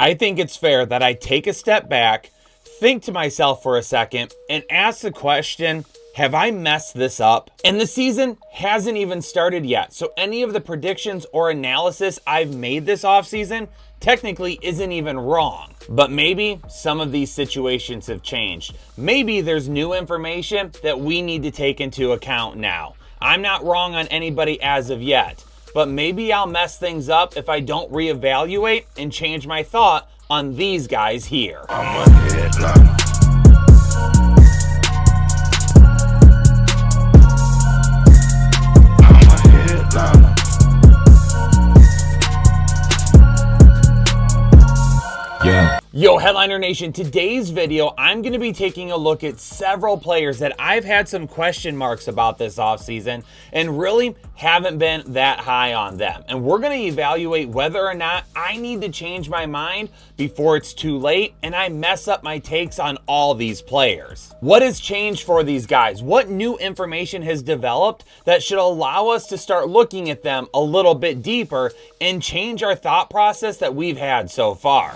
I think it's fair that I take a step back, think to myself for a second, and ask the question, have I messed this up? And the season hasn't even started yet, so any of the predictions or analysis I've made this offseason technically isn't even wrong. But maybe some of these situations have changed. Maybe there's new information that we need to take into account now. I'm not wrong on anybody as of yet, but maybe I'll mess things up if I don't reevaluate and change my thought on these guys here. I'm a headliner. Yo, Headliner Nation, today's video, I'm going to be taking a look at several players that I've had some question marks about this offseason and really haven't been that high on them. And we're going to evaluate whether or not I need to change my mind before it's too late and I mess up my takes on all these players. What has changed for these guys? What new information has developed that should allow us to start looking at them a little bit deeper and change our thought process that we've had so far?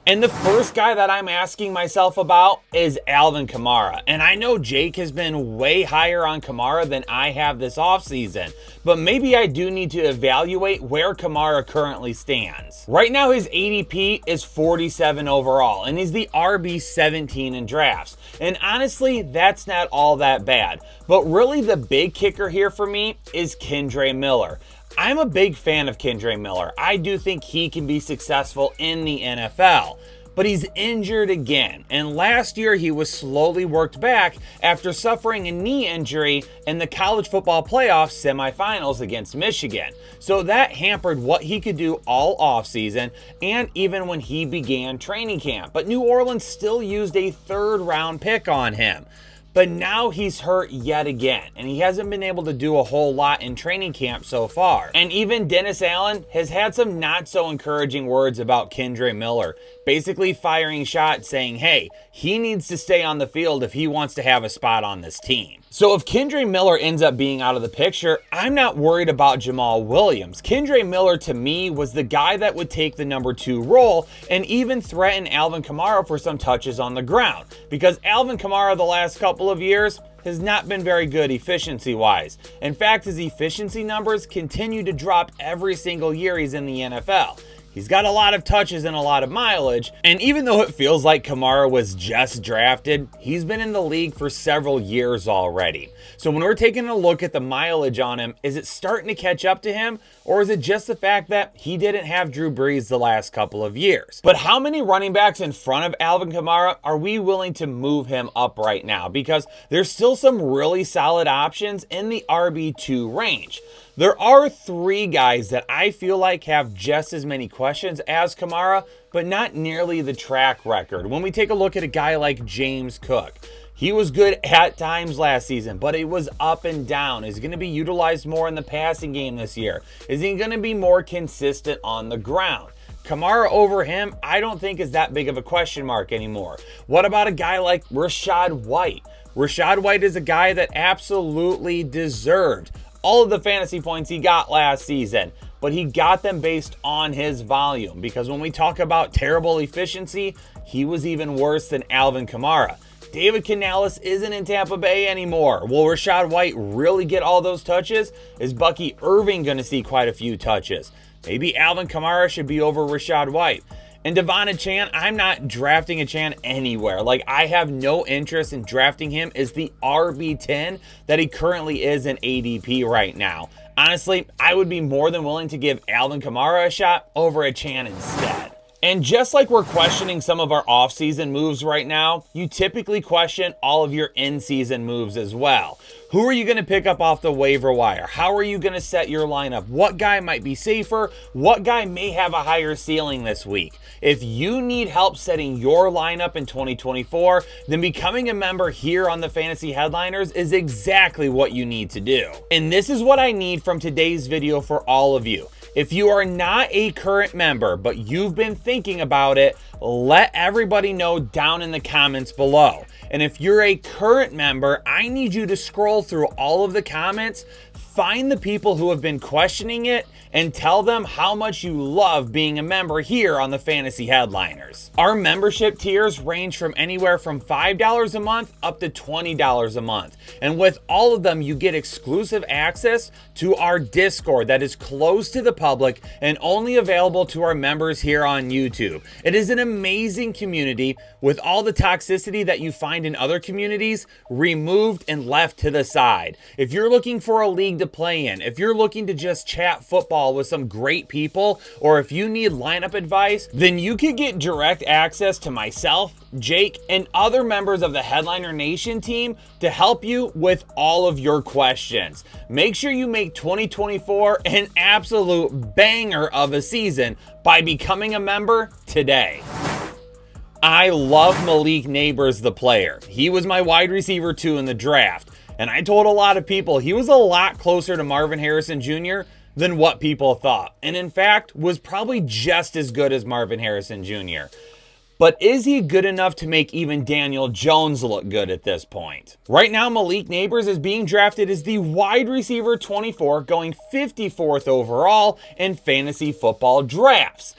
And the first guy that I'm asking myself about is Alvin Kamara. And I know Jake has been way higher on Kamara than I have this offseason, but maybe I do need to evaluate where Kamara currently stands. Right now, his ADP is 47 overall, and he's the RB 17 in drafts. And honestly, that's not all that bad. But really, the big kicker here for me is Kendre Miller. I'm a big fan of Kendre Miller. I do think he can be successful in the NFL, but he's injured again. And last year he was slowly worked back after suffering a knee injury in the college football playoff semifinals against Michigan. So that hampered what he could do all offseason and even when he began training camp. But New Orleans still used a third-round pick on him. But now he's hurt yet again, and he hasn't been able to do a whole lot in training camp so far. And even Dennis Allen has had some not so encouraging words about Kendre Miller, basically firing shots saying, hey, he needs to stay on the field if he wants to have a spot on this team. So if Kendre Miller ends up being out of the picture, I'm not worried about Jamal Williams. Kendre Miller, to me, was the guy that would take the number 2 role and even threaten Alvin Kamara for some touches on the ground. Because Alvin Kamara the last couple of years has not been very good efficiency-wise. In fact, his efficiency numbers continue to drop every single year he's in the NFL. He's got a lot of touches and a lot of mileage, and even though it feels like Kamara was just drafted, he's been in the league for several years already. So when we're taking a look at the mileage on him, is it starting to catch up to him, or is it just the fact that he didn't have Drew Brees the last couple of years? But how many running backs in front of Alvin Kamara are we willing to move him up right now? Because there's still some really solid options in the RB2 range. There are 3 guys that I feel like have just as many questions as Kamara, but not nearly the track record. When we take a look at a guy like James Cook, he was good at times last season, but it was up and down. Is he going to be utilized more in the passing game this year? Is he going to be more consistent on the ground? Kamara over him, I don't think is that big of a question mark anymore. What about a guy like Rachaad White? Rachaad White is a guy that absolutely deserved all of the fantasy points he got last season, but he got them based on his volume, because when we talk about terrible efficiency, he was even worse than Alvin Kamara. David Canales isn't in Tampa Bay anymore. Will Rachaad White really get all those touches? Is Bucky Irving going to see quite a few touches? Maybe Alvin Kamara should be over Rachaad White. And Devon Achane, I'm not drafting Achane anywhere. Like, I have no interest in drafting him as the RB10 that he currently is in ADP right now. Honestly, I would be more than willing to give Alvin Kamara a shot over Achane instead. And just like we're questioning some of our off-season moves right now, you typically question all of your in-season moves as well. Who are you going to pick up off the waiver wire? How are you going to set your lineup? What guy might be safer? What guy may have a higher ceiling this week? If you need help setting your lineup in 2024, then becoming a member here on the Fantasy Headliners is exactly what you need to do. And this is what I need from today's video for all of you. If you are not a current member, but you've been thinking about it, let everybody know down in the comments below. And if you're a current member, I need you to scroll through all of the comments, find the people who have been questioning it, and tell them how much you love being a member here on the Fantasy Headliners. Our membership tiers range from anywhere from $5 a month up to $20 a month. And with all of them, you get exclusive access to our Discord that is closed to the public and only available to our members here on YouTube. It is an amazing community with all the toxicity that you find in other communities removed and left to the side. If you're looking for a league to play in, if you're looking to just chat football with some great people, or if you need lineup advice, then you can get direct access to myself, Jake, and other members of the Headliner Nation team to help you with all of your questions. Make sure you make 2024 an absolute banger of a season by becoming a member today. I love Malik Nabers, the player. He was my wide receiver 2 in the draft, and I told a lot of people he was a lot closer to Marvin Harrison Jr. than what people thought, and in fact was probably just as good as Marvin Harrison Jr. But is he good enough to make even Daniel Jones look good at this point? Right now, Malik Nabers is being drafted as the wide receiver 24, going 54th overall in fantasy football drafts.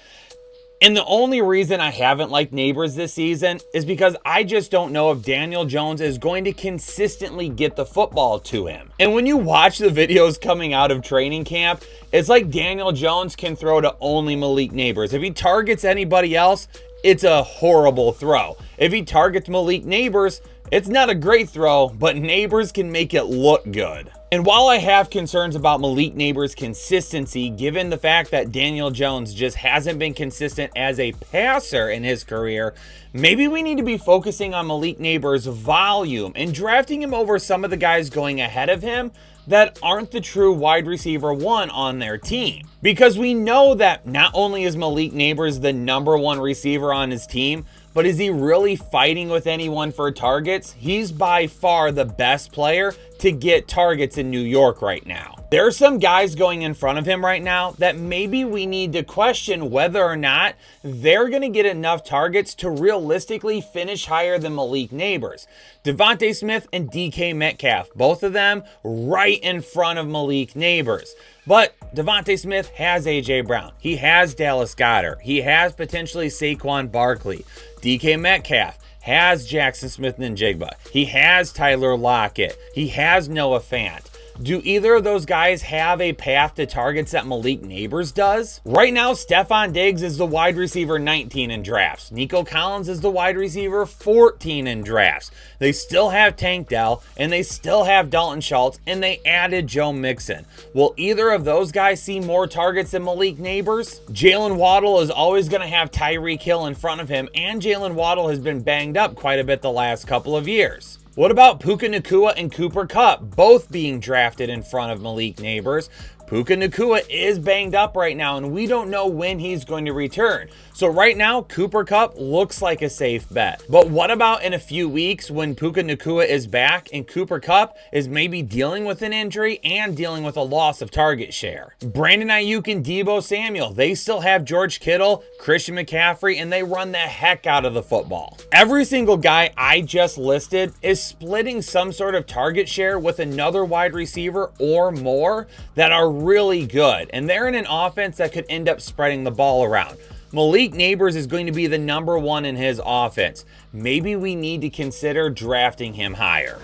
And the only reason I haven't liked Nabers this season is because I just don't know if Daniel Jones is going to consistently get the football to him. And when you watch the videos coming out of training camp, it's like Daniel Jones can throw to only Malik Nabers. If he targets anybody else, it's a horrible throw. If he targets Malik Nabers, it's not a great throw, but Nabers can make it look good. And while I have concerns about Malik Nabers' consistency, given the fact that Daniel Jones just hasn't been consistent as a passer in his career, maybe we need to be focusing on Malik Nabers' volume and drafting him over some of the guys going ahead of him that aren't the true wide receiver 1 on their team. Because we know that not only is Malik Nabers the #1 receiver on his team, but is he really fighting with anyone for targets? He's by far the best player to get targets in New York right now. There are some guys going in front of him right now that maybe we need to question whether or not they're going to get enough targets to realistically finish higher than Malik Nabers. Devontae Smith and DK Metcalf, both of them right in front of Malik Nabers. But Devontae Smith has A.J. Brown. He has Dallas Goedert. He has potentially Saquon Barkley. DK Metcalf has Jackson Smith-Njigba. He has Tyler Lockett. He has Noah Fant. Do either of those guys have a path to targets that Malik Nabers does? Right now, Stefon Diggs is the wide receiver 19 in drafts. Nico Collins is the wide receiver 14 in drafts. They still have Tank Dell, and they still have Dalton Schultz, and they added Joe Mixon. Will either of those guys see more targets than Malik Nabers? Jalen Waddle is always going to have Tyreek Hill in front of him, and Jalen Waddle has been banged up quite a bit the last couple of years. What about Puka Nacua and Cooper Kupp, both being drafted in front of Malik Nabers? Puka Nacua is banged up right now, and we don't know when he's going to return. So right now, Cooper Kupp looks like a safe bet. But what about in a few weeks when Puka Nacua is back and Cooper Kupp is maybe dealing with an injury and dealing with a loss of target share? Brandon Ayuk and Deebo Samuel, they still have George Kittle, Christian McCaffrey, and they run the heck out of the football. Every single guy I just listed is splitting some sort of target share with another wide receiver or more that are really good, and they're in an offense that could end up spreading the ball around. Malik Nabers is going to be the #1 in his offense. Maybe we need to consider drafting him higher.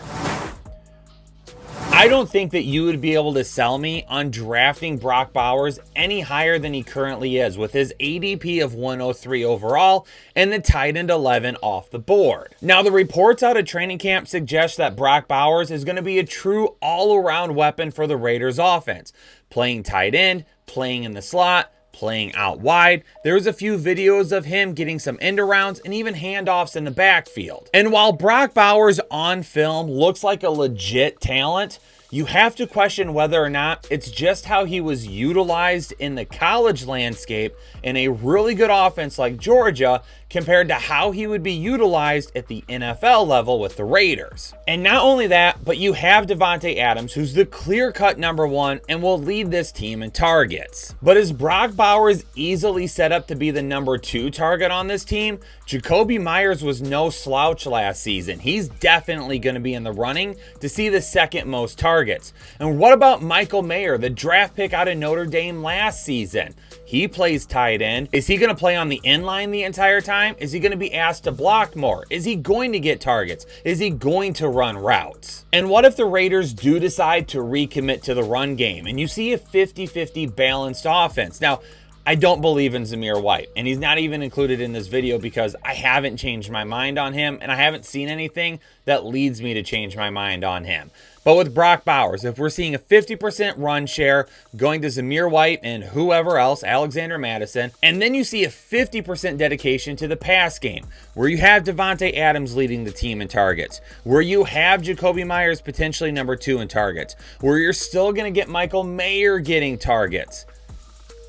I don't think that you would be able to sell me on drafting Brock Bowers any higher than he currently is, with his ADP of 103 overall and the tight end 11 off the board. Now, the reports out of training camp suggest that Brock Bowers is going to be a true all-around weapon for the Raiders offense, playing tight end, playing in the slot, playing out wide. There's a few videos of him getting some end arounds and even handoffs in the backfield. And while Brock Bowers on film looks like a legit talent, you have to question whether or not it's just how he was utilized in the college landscape in a really good offense like Georgia compared to how he would be utilized at the NFL level with the Raiders. And not only that, but you have Devontae Adams, who's the clear-cut #1 and will lead this team in targets. But is Brock Bowers easily set up to be the #2 target on this team? Jacoby Myers was no slouch last season. He's definitely going to be in the running to see the second most targets. targets. And what about Michael Mayer, the draft pick out of Notre Dame last season? He plays tight end. Is he going to play on the inline the entire time? Is he going to be asked to block more? Is he going to get targets? Is he going to run routes? And what if the Raiders do decide to recommit to the run game and you see a 50-50 balanced offense? Now, I don't believe in Zamir White, and he's not even included in this video because I haven't changed my mind on him, and I haven't seen anything that leads me to change my mind on him. But with Brock Bowers, if we're seeing a 50% run share going to Zamir White and whoever else, Alexander Madison, and then you see a 50% dedication to the pass game, where you have Devontae Adams leading the team in targets, where you have Jacoby Myers potentially number 2 in targets, where you're still going to get Michael Mayer getting targets,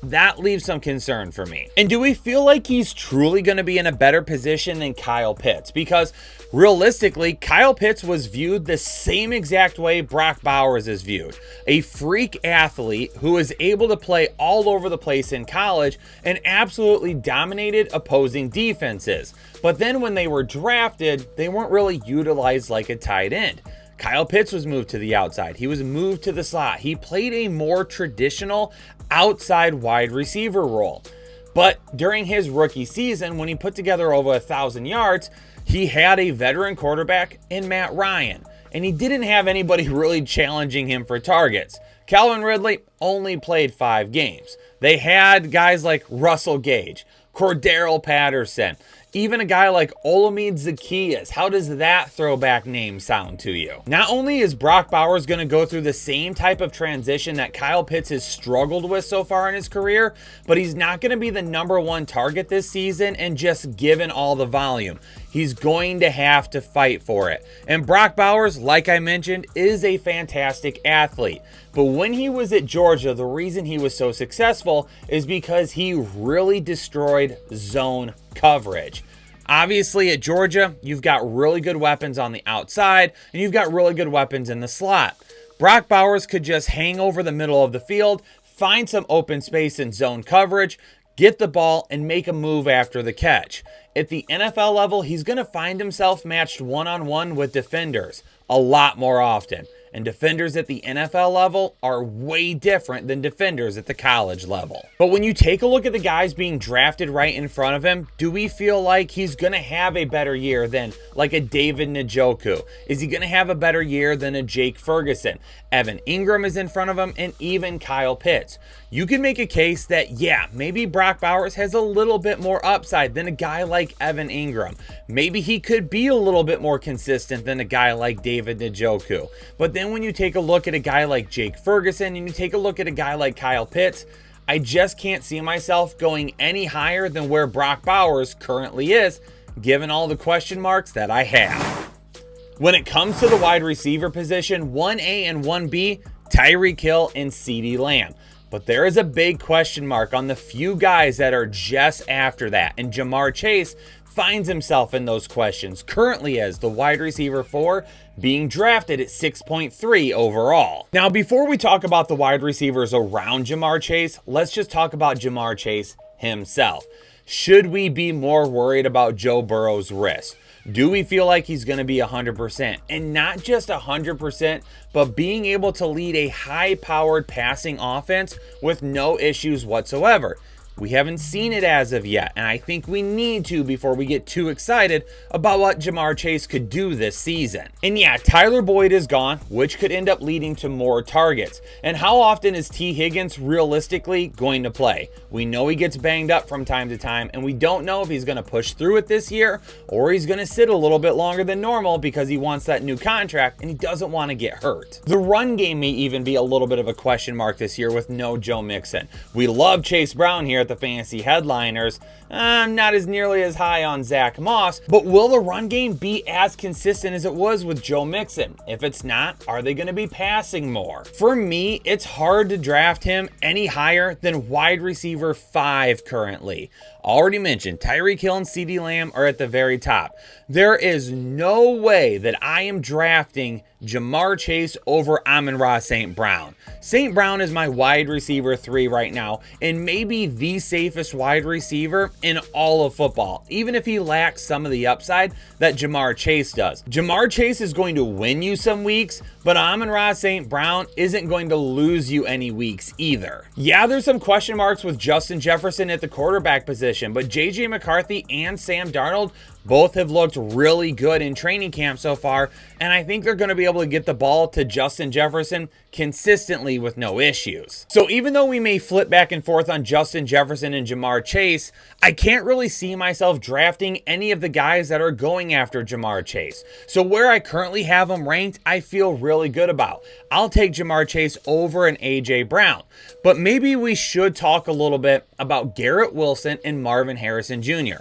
that leaves some concern for me. And do we feel like he's truly going to be in a better position than Kyle Pitts? Because realistically, Kyle Pitts was viewed the same exact way Brock Bowers is viewed. A freak athlete who was able to play all over the place in college and absolutely dominated opposing defenses. But then when they were drafted, they weren't really utilized like a tight end. Kyle Pitts was moved to the outside. He was moved to the slot. He played a more traditional outside wide receiver role. But during his rookie season, when he put together over 1,000 yards, he had a veteran quarterback in Matt Ryan, and he didn't have anybody really challenging him for targets. Calvin Ridley only played 5 games. They had guys like Russell Gage, Cordero Patterson, even a guy like Olamide Zaccheaus. How does that throwback name sound to you? Not only is Brock Bowers going to go through the same type of transition that Kyle Pitts has struggled with so far in his career, but he's not going to be the #1 target this season and just given all the volume. He's going to have to fight for it. And Brock Bowers, like I mentioned, is a fantastic athlete. But when he was at Georgia, the reason he was so successful is because he really destroyed zone coverage. Obviously, at Georgia, you've got really good weapons on the outside, and you've got really good weapons in the slot. Brock Bowers could just hang over the middle of the field, find some open space in zone coverage, get the ball, and make a move after the catch. At the NFL level, he's going to find himself matched one-on-one with defenders a lot more often. And defenders at the NFL level are way different than defenders at the college level. But when you take a look at the guys being drafted right in front of him, do we feel like he's going to have a better year than like a David Njoku? Is he going to have a better year than a Jake Ferguson? Evan Ingram is in front of him, and even Kyle Pitts. You can make a case that, yeah, maybe Brock Bowers has a little bit more upside than a guy like Evan Ingram. Maybe he could be a little bit more consistent than a guy like David Njoku. But then when you take a look at a guy like Jake Ferguson and you take a look at a guy like Kyle Pitts, I just can't see myself going any higher than where Brock Bowers currently is, given all the question marks that I have. When it comes to the wide receiver position, 1A and 1B, Tyreek Hill and CeeDee Lamb. But there is a big question mark on the few guys that are just after that, and Ja'Marr Chase finds himself in those questions, currently as the wide receiver 4, being drafted at 6.3 overall. Now, before we talk about the wide receivers around Ja'Marr Chase, let's just talk about Ja'Marr Chase himself. Should we be more worried about Joe Burrow's wrist? Do we feel like he's going to be 100%? And not just 100%, but being able to lead a high-powered passing offense with no issues whatsoever. We haven't seen it as of yet, and I think we need to before we get too excited about what Ja'Marr Chase could do this season. And yeah, Tyler Boyd is gone, which could end up leading to more targets. And how often is T. Higgins realistically going to play? We know he gets banged up from time to time, and we don't know if he's going to push through it this year or he's going to sit a little bit longer than normal because he wants that new contract and he doesn't want to get hurt. The run game may even be a little bit of a question mark this year with no Joe Mixon. We love Chase Brown here at the Fantasy Headliners. I'm not as nearly as high on Zach Moss, but will the run game be as consistent as it was with Joe Mixon? If it's not, are they going to be passing more? For me, it's hard to draft him any higher than wide receiver 5 currently. Already mentioned, Tyreek Hill and CeeDee Lamb are at the very top. There is no way that I am drafting Ja'Marr Chase over Amon-Ra St. Brown. St. Brown is my wide receiver 3 right now, and maybe the safest wide receiver in all of football, even if he lacks some of the upside that Ja'Marr Chase does. Ja'Marr Chase is going to win you some weeks, but Amon-Ra St. Brown isn't going to lose you any weeks either. Yeah, there's some question marks with Justin Jefferson at the quarterback position, but JJ McCarthy and Sam Darnold both have looked really good in training camp so far, and I think they're going to be able to get the ball to Justin Jefferson consistently with no issues. So even though we may flip back and forth on Justin Jefferson and Ja'Marr Chase, I can't really see myself drafting any of the guys that are going after Ja'Marr Chase. So where I currently have them ranked, I feel really good about. I'll take Ja'Marr Chase over an A.J. Brown. But maybe we should talk a little bit about Garrett Wilson and Marvin Harrison Jr.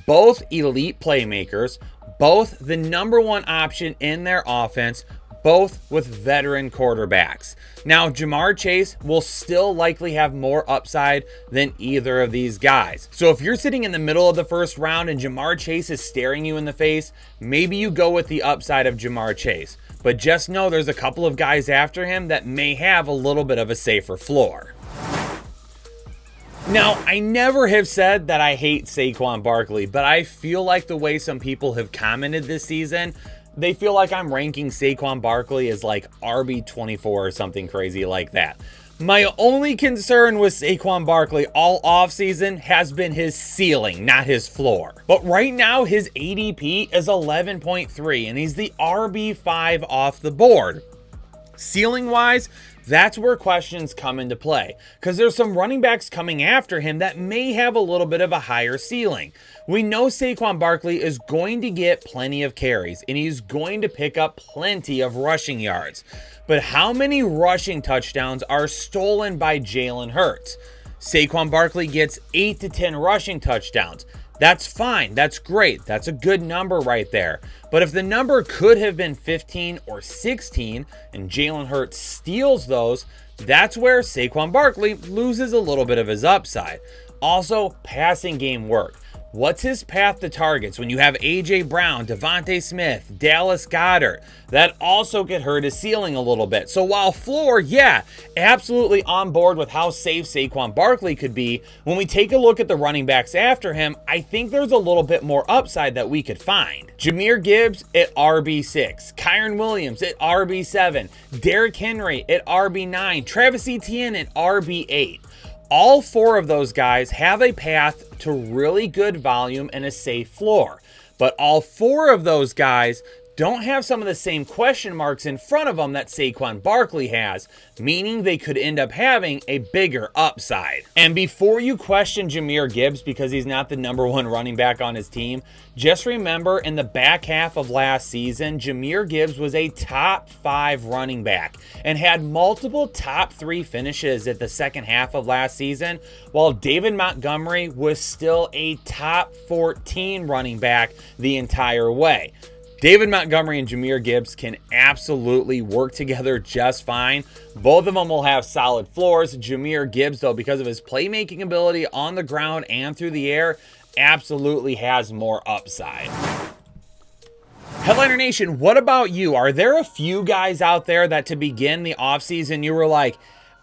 Both elite playmakers, both the number one option in their offense, both with veteran quarterbacks. Now, Ja'Marr Chase will still likely have more upside than either of these guys. So if you're sitting in the middle of the first round and Ja'Marr Chase is staring you in the face, maybe you go with the upside of Ja'Marr Chase. But just know there's a couple of guys after him that may have a little bit of a safer floor. Now, I never have said that I hate Saquon Barkley, but I feel like the way some people have commented this season, they feel like I'm ranking Saquon Barkley as like RB24 or something crazy like that. My only concern with Saquon Barkley all offseason has been his ceiling, not his floor. But right now, his ADP is 11.3, and he's the RB5 off the board. Ceiling-wise, that's where questions come into play, because there's some running backs coming after him that may have a little bit of a higher ceiling. We know Saquon Barkley is going to get plenty of carries, and he's going to pick up plenty of rushing yards. But how many rushing touchdowns are stolen by Jalen Hurts? Saquon Barkley gets 8 to 10 rushing touchdowns. That's fine. That's great. That's a good number right there. But if the number could have been 15 or 16 and Jalen Hurts steals those, that's where Saquon Barkley loses a little bit of his upside. Also, passing game work. What's his path to targets when you have A.J. Brown, Devontae Smith, Dallas Goedert? That also could hurt his ceiling a little bit. So while floor, yeah, absolutely on board with how safe Saquon Barkley could be, when we take a look at the running backs after him, I think there's a little bit more upside that we could find. Jahmyr Gibbs at RB6, Kyren Williams at RB7, Derrick Henry at RB9, Travis Etienne at RB8. All 4 of those guys have a path to really good volume and a safe floor. But all 4 of those guys don't have some of the same question marks in front of them that Saquon Barkley has, meaning they could end up having a bigger upside. And before you question Jahmyr Gibbs because he's not the number 1 running back on his team, just remember in the back half of last season, Jahmyr Gibbs was a top 5 running back and had multiple top 3 finishes at the second half of last season, while David Montgomery was still a top 14 running back the entire way. David Montgomery and Jahmyr Gibbs can absolutely work together just fine. Both of them will have solid floors. Jahmyr Gibbs, though, because of his playmaking ability on the ground and through the air, absolutely has more upside. Headliner Nation, what about you? Are there a few guys out there that to begin the offseason you were like,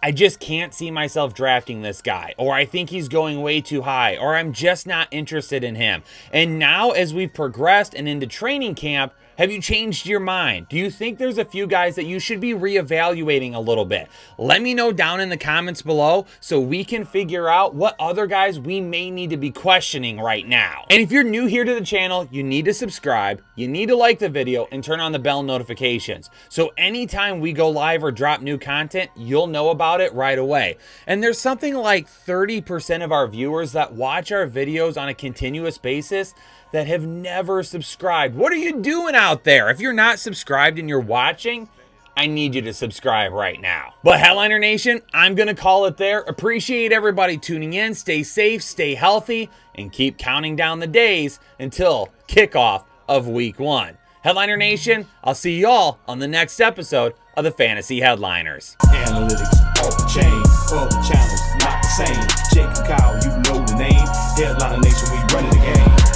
I just can't see myself drafting this guy, or I think he's going way too high, or I'm just not interested in him? And now as we've progressed and into training camp, have you changed your mind? Do you think there's a few guys that you should be reevaluating a little bit? Let me know down in the comments below so we can figure out what other guys we may need to be questioning right now. And if you're new here to the channel, you need to subscribe, you need to like the video, and turn on the bell notifications. So anytime we go live or drop new content, you'll know about it right away. And there's something like 30% of our viewers that watch our videos on a continuous basis that have never subscribed. What are you doing out there? If you're not subscribed and you're watching, I need you to subscribe right now. But Headliner Nation, I'm gonna call it there. Appreciate everybody tuning in. Stay safe, stay healthy, and keep counting down the days until kickoff of week 1. Headliner Nation, I'll see y'all on the next episode of the fantasy headliners. Analytics off the chain, other channels not the same. Jake and Kyle, you know the name. Headliner Nation, we running the game.